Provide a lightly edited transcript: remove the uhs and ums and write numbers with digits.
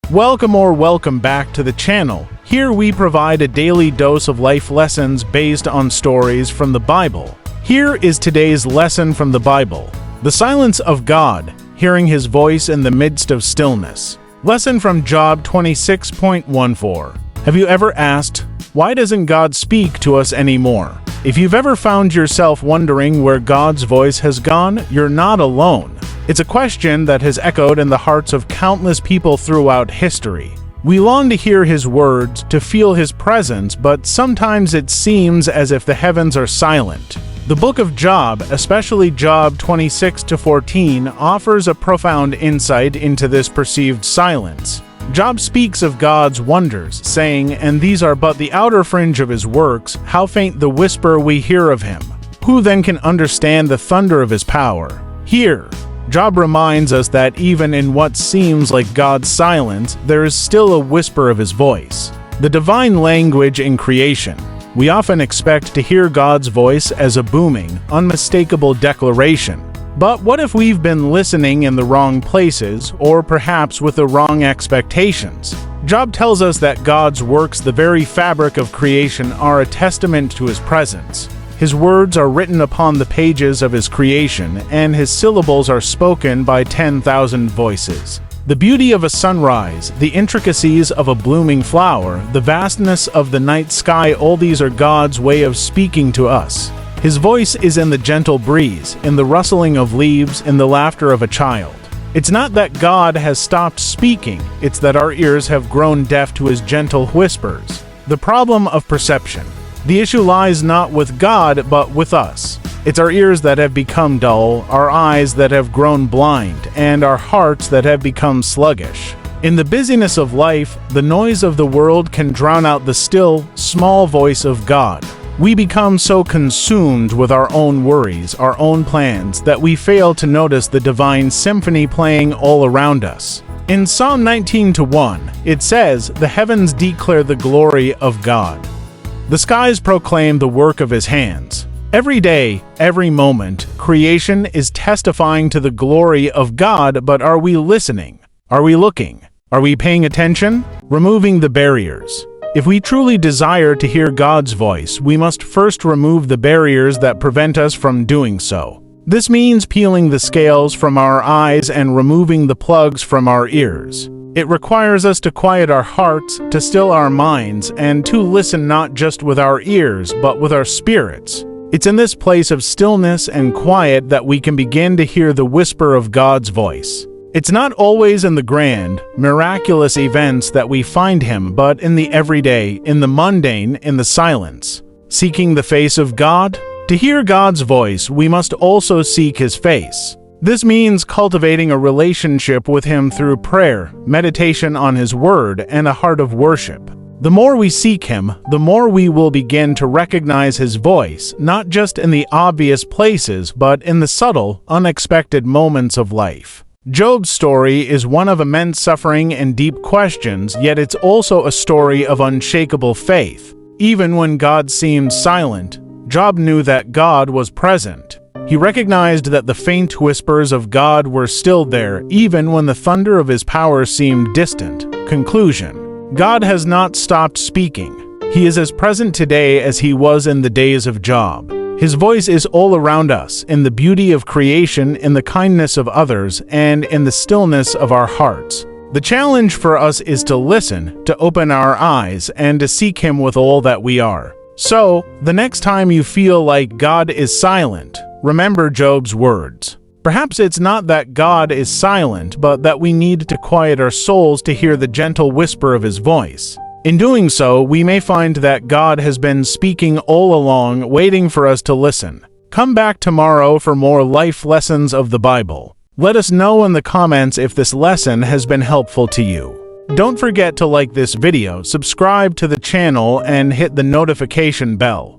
Welcome back to the channel. Here we provide a daily dose of life lessons based on stories from the Bible. Here is today's lesson from the Bible. The silence of God, hearing his voice in the midst of stillness. Lesson from Job 26.14. Have you ever asked, why doesn't God speak to us anymore? If you've ever found yourself wondering where God's voice has gone, you're not alone. It's a question that has echoed in the hearts of countless people throughout history. We long to hear his words, to feel his presence, but sometimes it seems as if the heavens are silent. The book of Job, especially Job 26-14, offers a profound insight into this perceived silence. Job speaks of God's wonders, saying, "And these are but the outer fringe of his works, how faint the whisper we hear of him. Who then can understand the thunder of his power?" Here, Job reminds us that even in what seems like God's silence, there is still a whisper of his voice. The divine language in creation. We often expect to hear God's voice as a booming, unmistakable declaration. But what if we've been listening in the wrong places, or perhaps with the wrong expectations? Job tells us that God's works, the very fabric of creation, are a testament to his presence. His words are written upon the pages of his creation, and his syllables are spoken by 10,000 voices. The beauty of a sunrise, the intricacies of a blooming flower, the vastness of the night sky, all these are God's way of speaking to us. His voice is in the gentle breeze, in the rustling of leaves, in the laughter of a child. It's not that God has stopped speaking, it's that our ears have grown deaf to his gentle whispers. The problem of perception. The issue lies not with God, but with us. It's our ears that have become dull, our eyes that have grown blind, and our hearts that have become sluggish. In the busyness of life, the noise of the world can drown out the still, small voice of God. We become so consumed with our own worries, our own plans, that we fail to notice the divine symphony playing all around us. In Psalm 19:1, it says, "The heavens declare the glory of God. The skies proclaim the work of his hands." Every day, every moment, creation is testifying to the glory of God, but are we listening? Are we looking? Are we paying attention? Removing the barriers. If we truly desire to hear God's voice, we must first remove the barriers that prevent us from doing so. This means peeling the scales from our eyes and removing the plugs from our ears. It requires us to quiet our hearts, to still our minds, and to listen not just with our ears, but with our spirits. It's in this place of stillness and quiet that we can begin to hear the whisper of God's voice. It's not always in the grand, miraculous events that we find him, but in the everyday, in the mundane, in the silence. Seeking the face of God? To hear God's voice, we must also seek his face. This means cultivating a relationship with him through prayer, meditation on his word, and a heart of worship. The more we seek him, the more we will begin to recognize his voice, not just in the obvious places, but in the subtle, unexpected moments of life. Job's story is one of immense suffering and deep questions, yet it's also a story of unshakable faith. Even when God seemed silent, Job knew that God was present. He recognized that the faint whispers of God were still there, even when the thunder of his power seemed distant. Conclusion. God has not stopped speaking. He is as present today as he was in the days of Job. His voice is all around us, in the beauty of creation, in the kindness of others, and in the stillness of our hearts. The challenge for us is to listen, to open our eyes, and to seek him with all that we are. So, the next time you feel like God is silent, remember Job's words. Perhaps it's not that God is silent, but that we need to quiet our souls to hear the gentle whisper of his voice. In doing so, we may find that God has been speaking all along, waiting for us to listen. Come back tomorrow for more life lessons of the Bible. Let us know in the comments if this lesson has been helpful to you. Don't forget to like this video, subscribe to the channel, and hit the notification bell.